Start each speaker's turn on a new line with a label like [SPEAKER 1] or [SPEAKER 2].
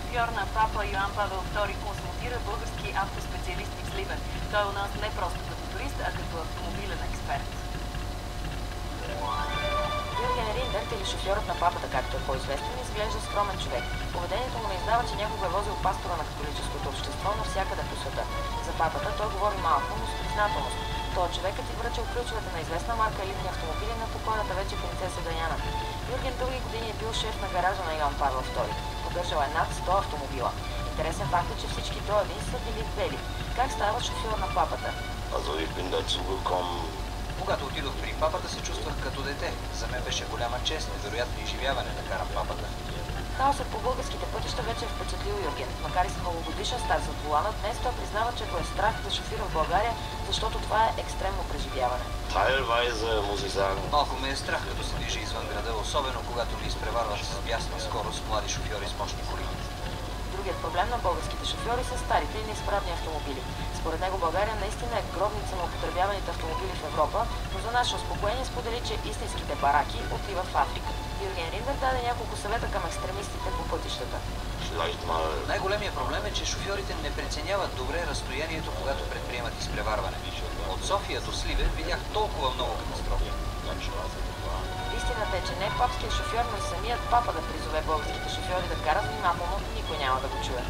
[SPEAKER 1] шофьор на папа Йоан Павел II консултира български автоспециалисти в Сливен. Той е у нас не просто като турист, а като автомобилен експерт.
[SPEAKER 2] Юрген Риндерт, или шофьорът на папата, както е по-известен, изглежда скромен човек. Поведението му не издава, че някога е возил пастора на католическото общество навсякъде по света. За папата той говори малко, но с признателност. Той е човекът и връчал ключовете на известна марка елитни автомобили на покойната вече принцеса Даяна. Юрген дълги години е бил шеф на гаража на Йоан Павел II. Поддържал е над 100 автомобила. Интересен факт е, че всички до един са били бели. Как става шофьор на папата?
[SPEAKER 3] Когато отидох при папата, се чувствах като дете. За мен беше голяма чест, невероятно изживяване да карам папата.
[SPEAKER 2] Хаосът по българските пътища вече е впечатлил Юрген. Макар и с многогодишен стаж зад волана, днес той признава, че го е страх да шофира в България, защото това е екстремно преживяване.
[SPEAKER 3] Малко ме е страх, като се движи извън града, особено когато ми изпреварват с бясна скорост млади шофьори с мощни коли.
[SPEAKER 2] Другият проблем на българските шофьори са старите и неизправни автомобили. Според него България наистина е гробница на употребяваните автомобили в Европа, но за наше успокоение сподели, че истинските бараки отиват в Африка. Юрген Риндер даде няколко съвета към екстремистите по пътищата.
[SPEAKER 3] Най-големият проблем е, че шофьорите не преценяват добре разстоянието, когато предприемат изпреварване. От София до Сливен видях толкова много катастрофи.
[SPEAKER 2] Истината е, че не папският шофьор, но и самият папа да призове българските шофьори да карат внимателно, никой няма да го чуе.